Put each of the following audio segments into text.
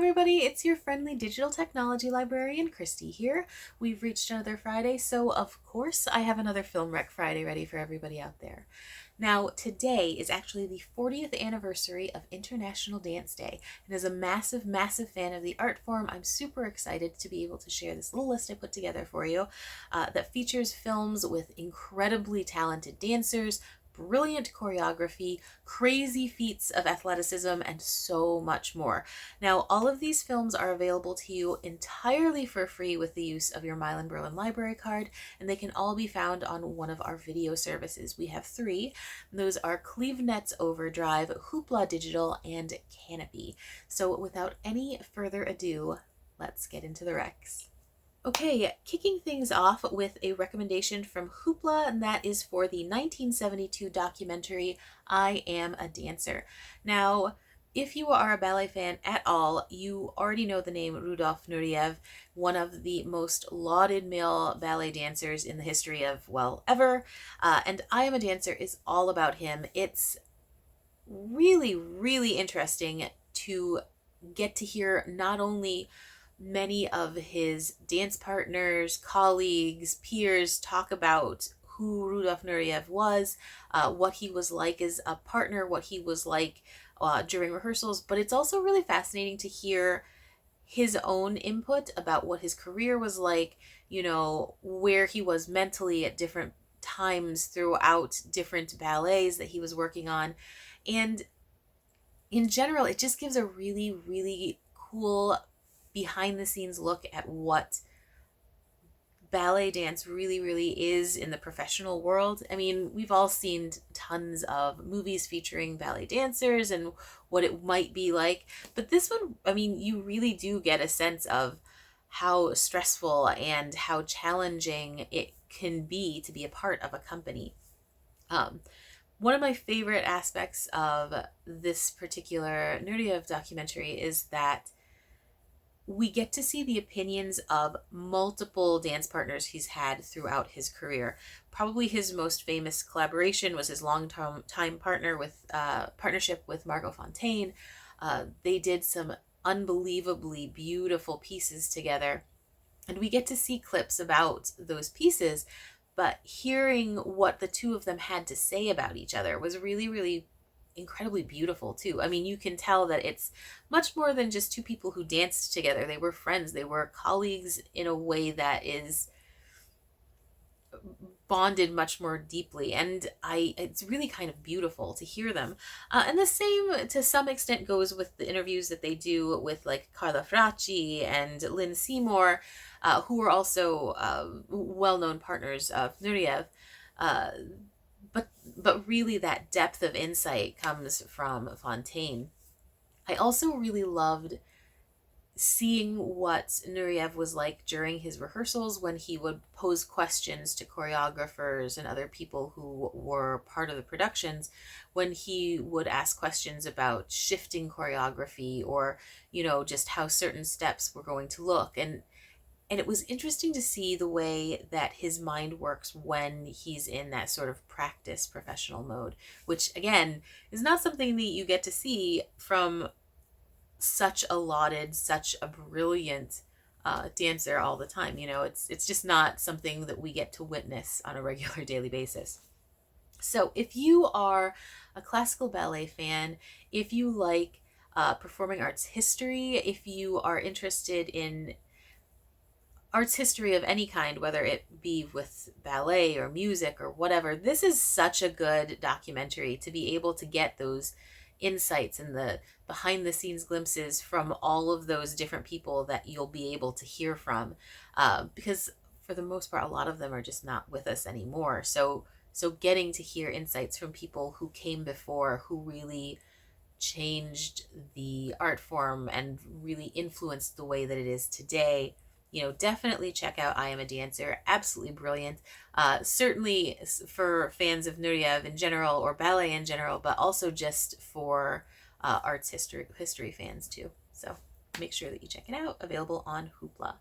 everybody, it's your friendly digital technology librarian, Christy here. We've reached another Friday, so of course I have another Film Rec Friday ready for everybody out there. Now, today is actually the 40th anniversary of International Dance Day, and as a massive, massive fan of the art form, I'm super excited to be able to share this little list I put together for you that features films with incredibly talented dancers, brilliant choreography, crazy feats of athleticism, and so much more. Now, all of these films are available to you entirely for free with the use of your Milan-Berlin library card, and they can all be found on one of our video services. We have three. Those are CleveNet's Overdrive, Hoopla Digital, and Canopy. So without any further ado, let's get into the recs. Okay, kicking things off with a recommendation from Hoopla, and that is for the 1972 documentary, I Am a Dancer. Now, if you are a ballet fan at all, you already know the name Rudolf Nureyev, one of the most lauded male ballet dancers in the history of, well, ever. And I Am a Dancer is all about him. It's really, really interesting to get to hear not only many of his dance partners, colleagues, peers talk about who Rudolf Nureyev was, what he was like as a partner, what he was like during rehearsals, but it's also really fascinating to hear his own input about what his career was like, you know, where he was mentally at different times throughout different ballets that he was working on. And in general, it just gives a really, really cool behind the scenes look at what ballet dance really, really is in the professional world. I mean, we've all seen tons of movies featuring ballet dancers and what it might be like, but this one, I mean, you really do get a sense of how stressful and how challenging it can be to be a part of a company. One of my favorite aspects of this particular Nureyev documentary is that we get to see the opinions of multiple dance partners he's had throughout his career. Probably his most famous collaboration was his long-time partnership with Margot Fonteyn. They did some unbelievably beautiful pieces together, and we get to see clips about those pieces, but hearing what the two of them had to say about each other was really, really incredibly beautiful too. I mean, you can tell that it's much more than just two people who danced together. They were friends, they were colleagues in a way that is bonded much more deeply, and it's really kind of beautiful to hear them. And the same to some extent goes with the interviews that they do with like Carla Fracci and Lynn Seymour, who are also well-known partners of Nureyev. But really that depth of insight comes from Fonteyn. I also really loved seeing what Nureyev was like during his rehearsals when he would pose questions to choreographers and other people who were part of the productions, when he would ask questions about shifting choreography or, you know, just how certain steps were going to look. And it was interesting to see the way that his mind works when he's in that sort of practice professional mode, which again is not something that you get to see from such a lauded, such a brilliant dancer all the time. You know, it's just not something that we get to witness on a regular daily basis. So if you are a classical ballet fan, if you like performing arts history, if you are interested in arts history of any kind, whether it be with ballet or music or whatever, this is such a good documentary to be able to get those insights and the behind the scenes glimpses from all of those different people that you'll be able to hear from, because for the most part a lot of them are just not with us anymore. So getting to hear insights from people who came before, who really changed the art form and really influenced the way that it is today, you know, definitely check out I Am a Dancer. Absolutely brilliant. Certainly for fans of Nureyev in general or ballet in general, but also just for arts history fans too. So make sure that you check it out. Available on Hoopla.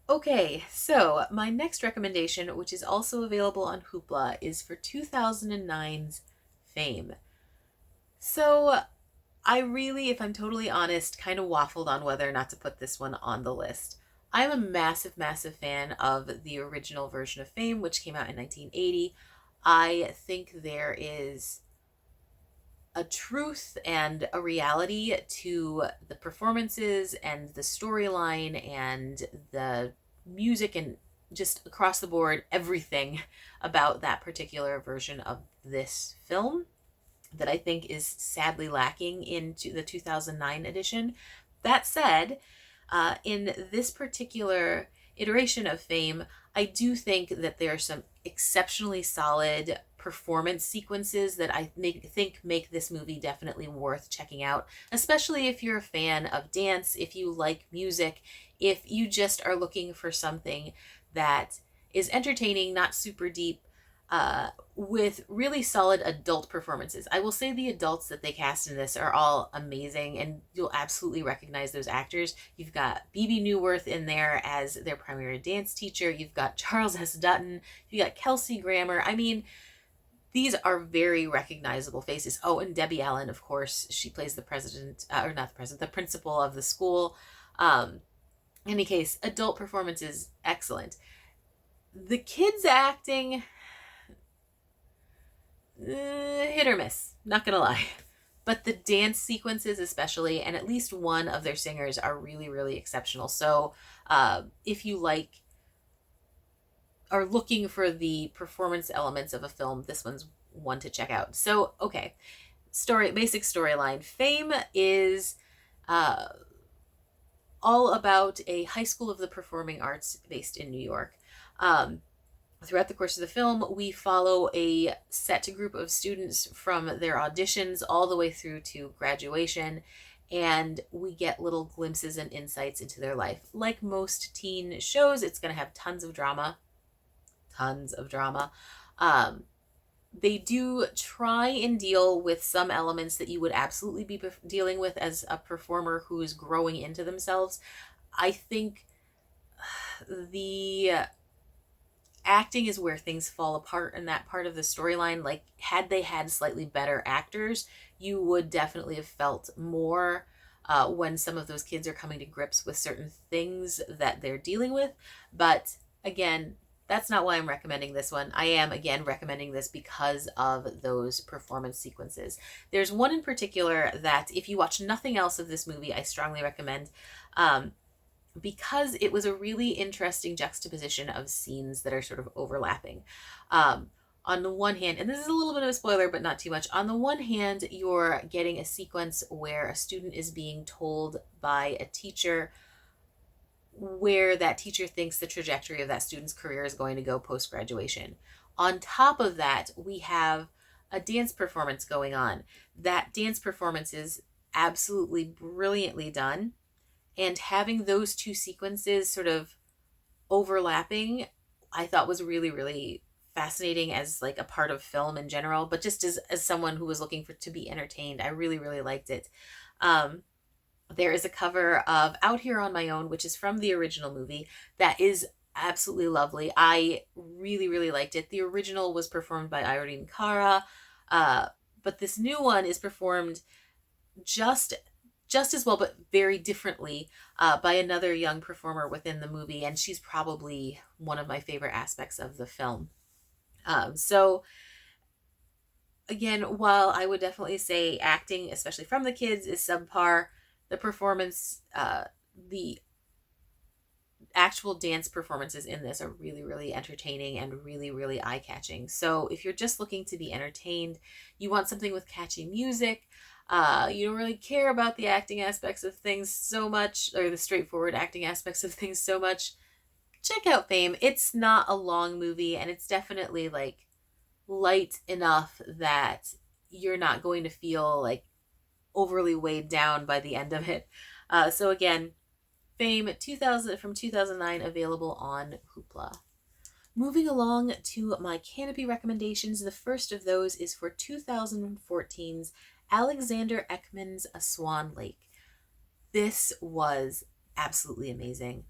Okay, so my next recommendation, which is also available on Hoopla, is for 2009's Fame. So I really, if I'm totally honest, kind of waffled on whether or not to put this one on the list. I'm a massive, massive fan of the original version of Fame, which came out in 1980. I think there is a truth and a reality to the performances and the storyline and the music and just across the board, everything about that particular version of this film that I think is sadly lacking in the 2009 edition. That said, in this particular iteration of Fame, I do think that there are some exceptionally solid performance sequences that think make this movie definitely worth checking out, especially if you're a fan of dance, if you like music, if you just are looking for something that is entertaining, not super deep, with really solid adult performances. I will say the adults that they cast in this are all amazing, and you'll absolutely recognize those actors. You've got Bebe Neuwirth in there as their primary dance teacher. You've got Charles S. Dutton. You got Kelsey Grammer. I mean, these are very recognizable faces. Oh, and Debbie Allen, of course, she plays the president, or not the president, the principal of the school. In any case, adult performance is excellent. The kids acting, hit or miss, not gonna lie. But the dance sequences, especially, and at least one of their singers are really, really exceptional. So if you are looking for the performance elements of a film, this one's one to check out. So, okay, basic storyline. Fame is all about a high school of the performing arts based in New York. Throughout the course of the film, we follow a set group of students from their auditions all the way through to graduation, and we get little glimpses and insights into their life. Like most teen shows, it's going to have tons of drama. Tons of drama. They do try and deal with some elements that you would absolutely be dealing with as a performer who is growing into themselves. I think the acting is where things fall apart in that part of the storyline. Like, had they had slightly better actors, you would definitely have felt more when some of those kids are coming to grips with certain things that they're dealing with. But again, that's not why I'm recommending this one. I am, again, recommending this because of those performance sequences. There's one in particular that, if you watch nothing else of this movie, I strongly recommend. Because it was a really interesting juxtaposition of scenes that are sort of overlapping. On the one hand, and this is a little bit of a spoiler, but not too much. On the one hand, you're getting a sequence where a student is being told by a teacher where that teacher thinks the trajectory of that student's career is going to go post-graduation. On top of that, we have a dance performance going on. That dance performance is absolutely brilliantly done. And having those two sequences sort of overlapping, I thought was really, really fascinating as like a part of film in general, but just as someone who was looking to be entertained, I really, really liked it. There is a cover of Out Here on My Own, which is from the original movie, that is absolutely lovely. I really, really liked it. The original was performed by Irene Cara, but this new one is performed just as well, but very differently, by another young performer within the movie, and she's probably one of my favorite aspects of the film. So again, while I would definitely say acting, especially from the kids, is subpar, the performance, the actual dance performances in this are really, really entertaining and really, really eye-catching. So if you're just looking to be entertained, you want something with catchy music, you don't really care about the acting aspects of things so much, or the straightforward acting aspects of things so much, check out Fame. It's not a long movie, and it's definitely like light enough that you're not going to feel like overly weighed down by the end of it. So again, Fame 2000 from 2009, available on Hoopla. Moving along to my Canopy recommendations, the first of those is for 2014's Alexander Ekman's A Swan Lake. This was absolutely amazing.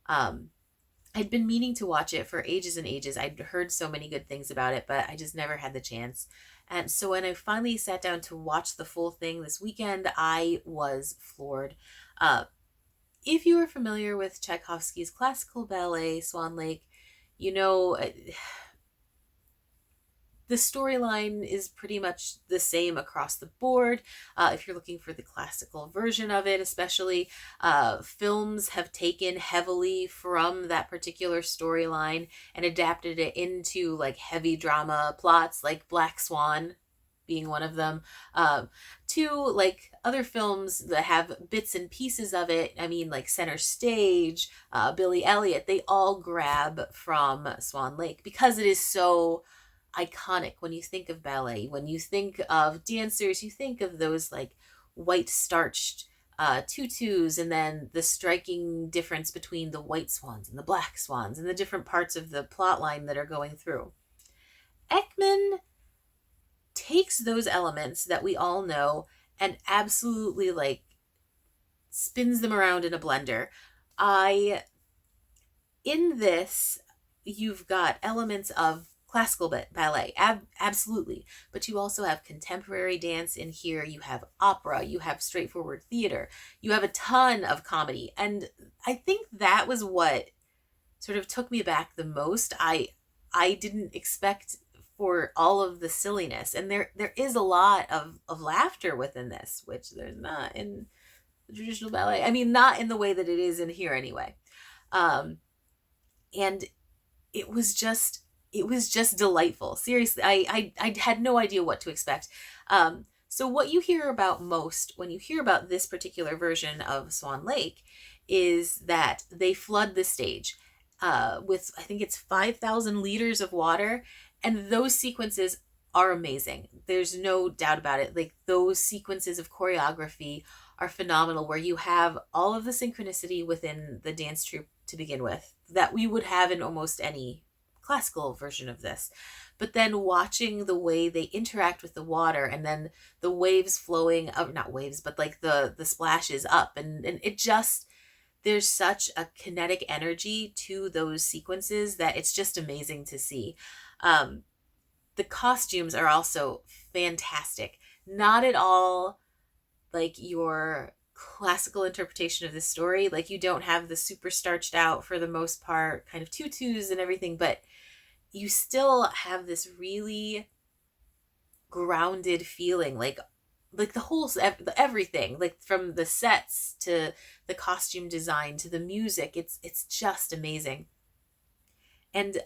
I'd been meaning to watch it for ages and ages. I'd heard so many good things about it, but I just never had the chance. And so when I finally sat down to watch the full thing this weekend, I was floored. Uh, if you are familiar with Tchaikovsky's classical ballet, Swan Lake, you know the storyline is pretty much the same across the board. If you're looking for the classical version of it, especially, films have taken heavily from that particular storyline and adapted it into like heavy drama plots, like Black Swan being one of them, to like other films that have bits and pieces of it. I mean, like Center Stage, Billy Elliot, they all grab from Swan Lake because it is so iconic. When you think of ballet, when you think of dancers, you think of those like white starched tutus, and then the striking difference between the white swans and the black swans and the different parts of the plot line that are going through. Ekman takes those elements that we all know and absolutely like spins them around in a blender. I In this, you've got elements of classical ballet, absolutely, but you also have contemporary dance in here. You have opera, you have straightforward theater, you have a ton of comedy, and I think that was what sort of took me back the most. I didn't expect for all of the silliness, and there is a lot of laughter within this, which there's not in the traditional ballet. I mean, not in the way that it is in here anyway. Um, and it was just delightful. Seriously, I had no idea what to expect. So what you hear about most when you hear about this particular version of Swan Lake is that they flood the stage with, I think it's 5,000 liters of water, and those sequences are amazing. There's no doubt about it. Like, those sequences of choreography are phenomenal, where you have all of the synchronicity within the dance troupe to begin with that we would have in almost any classical version of this. But then watching the way they interact with the water, and then the waves flowing up, not waves, but like the splashes up, and it just, there's such a kinetic energy to those sequences that it's just amazing to see. Um, the costumes are also fantastic. Not at all like your classical interpretation of this story. Like, you don't have the super starched out, for the most part, kind of tutus and everything, but you still have this really grounded feeling, like the whole everything, like from the sets to the costume design to the music. It's just amazing. And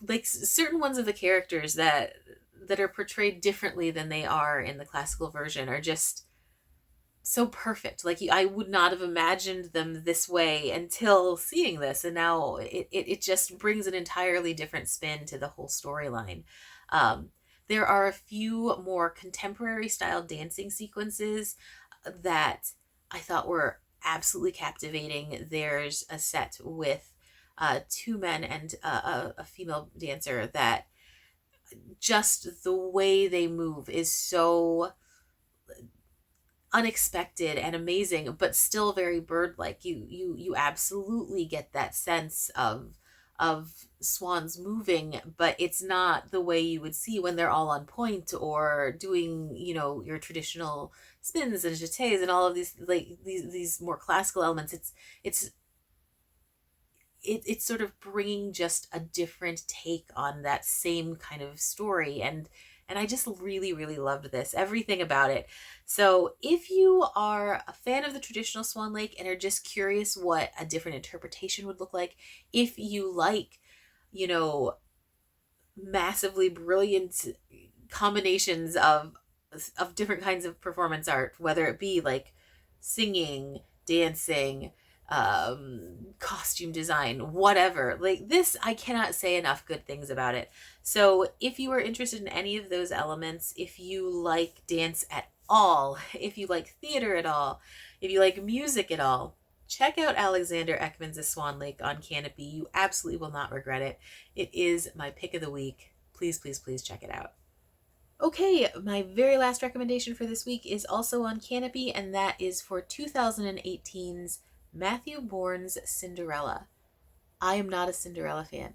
like certain ones of the characters that are portrayed differently than they are in the classical version are just so perfect. Like, I would not have imagined them this way until seeing this, and now it just brings an entirely different spin to the whole storyline. Um, there are a few more contemporary style dancing sequences that I thought were absolutely captivating. There's a set with two men and a female dancer that just the way they move is so unexpected and amazing, but still very bird-like. You absolutely get that sense of swans moving, but it's not the way you would see when they're all on point or doing, your traditional spins and jetés and all of these, like these more classical elements. It's sort of bringing just a different take on that same kind of story, and I just really, really loved this, everything about it. So if you are a fan of the traditional Swan Lake and are just curious what a different interpretation would look like, if you like, you know, massively brilliant combinations of different kinds of performance art, whether it be like singing, dancing, costume design, whatever, like this, I cannot say enough good things about it. So if you are interested in any of those elements, if you like dance at all, if you like theater at all, if you like music at all, check out Alexander Ekman's A Swan Lake on Canopy. You absolutely will not regret it. It is my pick of the week. Please, please, please check it out. Okay, my very last recommendation for this week is also on Canopy, and that is for 2018's Matthew Bourne's Cinderella. I am not a Cinderella fan.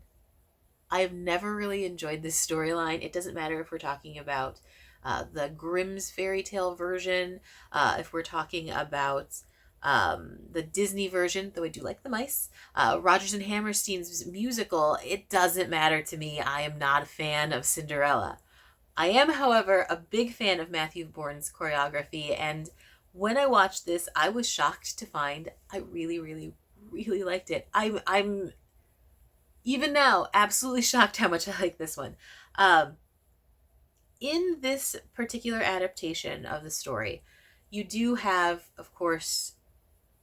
I've never really enjoyed this storyline. It doesn't matter if we're talking about the Grimm's fairy tale version, if we're talking about the Disney version, though I do like the mice, Rodgers and Hammerstein's musical. It doesn't matter to me. I am not a fan of Cinderella. I am, however, a big fan of Matthew Bourne's choreography, and when I watched this, I was shocked to find I really, really, really liked it. I'm even now absolutely shocked how much I like this one. Um, in this particular adaptation of the story, you do have, of course,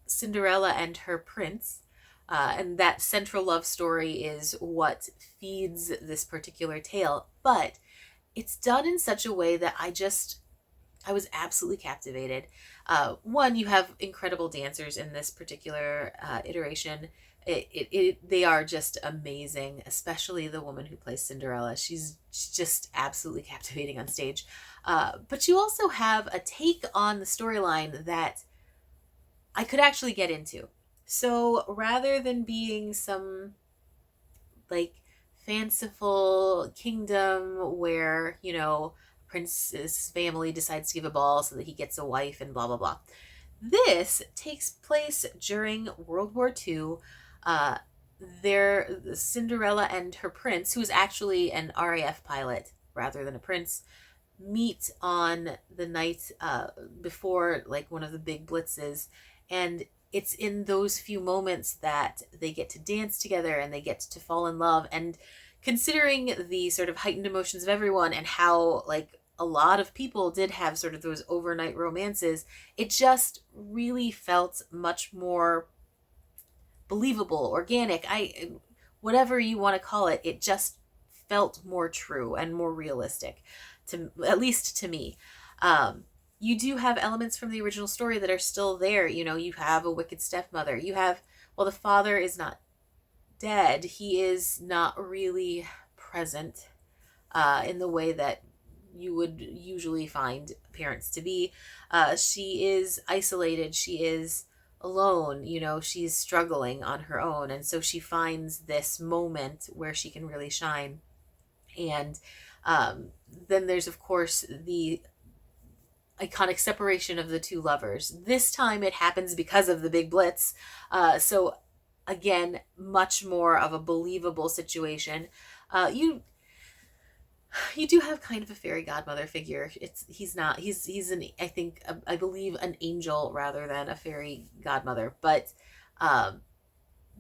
Cinderella and her prince. And that central love story is what feeds this particular tale. But it's done in such a way that I was absolutely captivated. One, you have incredible dancers in this particular iteration. They are just amazing, especially the woman who plays Cinderella. She's just absolutely captivating on stage. But you also have a take on the storyline that I could actually get into. So rather than being some like fanciful kingdom where, prince's family decides to give a ball so that he gets a wife and blah blah blah. This takes place during World War II. Uh, Cinderella and her prince, who is actually an RAF pilot rather than a prince, meet on the night before like one of the big blitzes, and it's in those few moments that they get to dance together and they get to fall in love. And considering the sort of heightened emotions of everyone and how like a lot of people did have sort of those overnight romances, it just really felt much more believable, organic. Whatever you want to call it, it just felt more true and more realistic, to at least to me. You do have elements from the original story that are still there. You have a wicked stepmother. You have, well, the father is not dead. He is not really present in the way that you would usually find parents to be. She is isolated. She is alone. She's struggling on her own. And so she finds this moment where she can really shine. And then there's, of course, the iconic separation of the two lovers. This time it happens because of the big blitz. So again, much more of a believable situation. You do have kind of a fairy godmother figure. He's not, he's an, I think, I believe an angel rather than a fairy godmother, but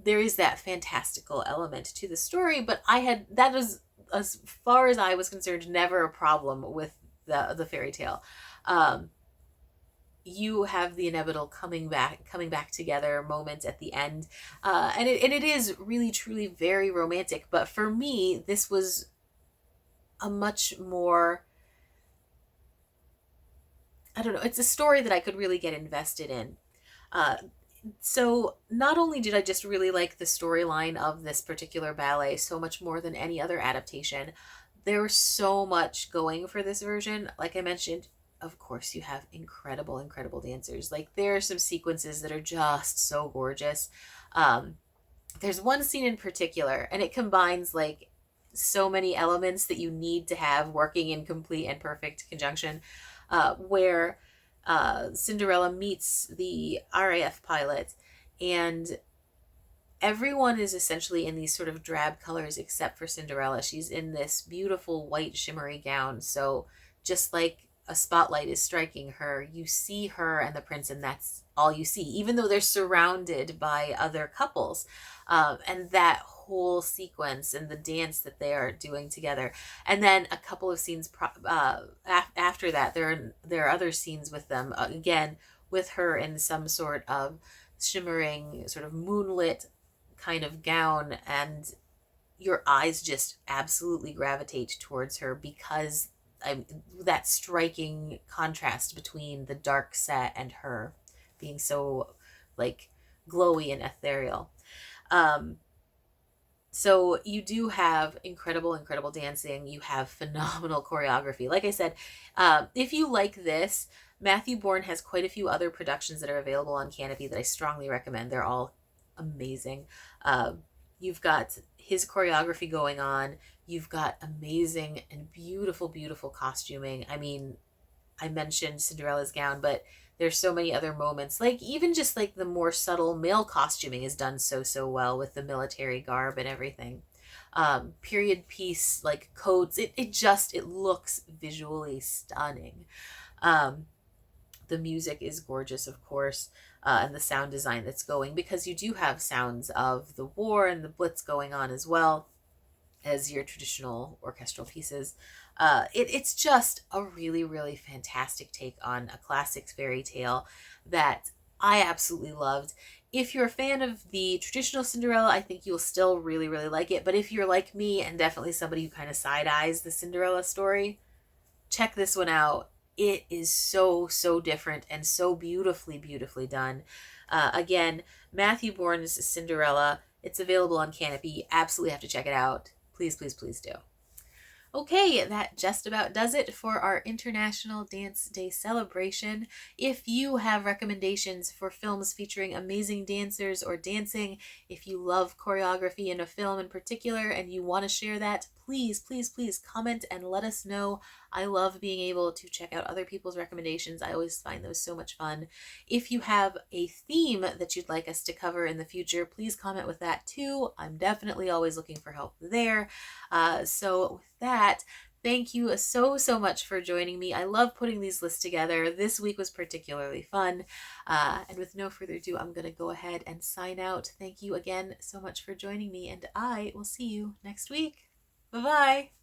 there is that fantastical element to the story. But that was, as far as I was concerned, never a problem with the fairy tale. You have the inevitable coming back together moment at the end, and it is really truly very romantic. But for me, this was a much more, I don't know, it's a story that I could really get invested in. So not only did I just really like the storyline of this particular ballet so much more than any other adaptation, there was so much going for this version. Like I mentioned, of course, you have incredible dancers. Like, there are some sequences that are just so gorgeous. There's one scene in particular, and it combines like so many elements that you need to have working in complete and perfect conjunction, where Cinderella meets the RAF pilot, and everyone is essentially in these sort of drab colors except for Cinderella. She's in this beautiful white shimmery gown. So just like a spotlight is striking her, you see her and the prince, and that's all you see, even though they're surrounded by other couples. And that whole sequence and the dance that they are doing together. And then a couple of scenes after that, there are other scenes with them, again, with her in some sort of shimmering, sort of moonlit kind of gown, and your eyes just absolutely gravitate towards her because that striking contrast between the dark set and her being so like glowy and ethereal. So you do have incredible dancing. You have phenomenal choreography. Like I said, if you like this, Matthew Bourne has quite a few other productions that are available on Canopy that I strongly recommend. They're all amazing. You've got his choreography going on. You've got amazing and beautiful, beautiful costuming. I mean, I mentioned Cinderella's gown, but there's so many other moments. Like even just like the more subtle male costuming is done so so well with the military garb and everything. Period piece like coats. It looks visually stunning. Um, the music is gorgeous, of course, and the sound design that's going, because you do have sounds of the war and the Blitz going on as well as your traditional orchestral pieces. It's just a really, really fantastic take on a classic fairy tale that I absolutely loved. If you're a fan of the traditional Cinderella, I think you'll still really, really like it. But if you're like me and definitely somebody who kind of side eyes the Cinderella story, check this one out. It is so, so different and so beautifully, beautifully done. Again, Matthew Bourne's Cinderella. It's available on Canopy. Absolutely have to check it out. Please, please, please do. Okay, that just about does it for our International Dance Day celebration. If you have recommendations for films featuring amazing dancers or dancing, if you love choreography in a film in particular and you want to share that, please, please, please comment and let us know. I love being able to check out other people's recommendations. I always find those so much fun. If you have a theme that you'd like us to cover in the future, please comment with that too. I'm definitely always looking for help there. So with that, thank you so, so much for joining me. I love putting these lists together. This week was particularly fun. And with no further ado, I'm going to go ahead and sign out. Thank you again so much for joining me, and I will see you next week. Bye-bye.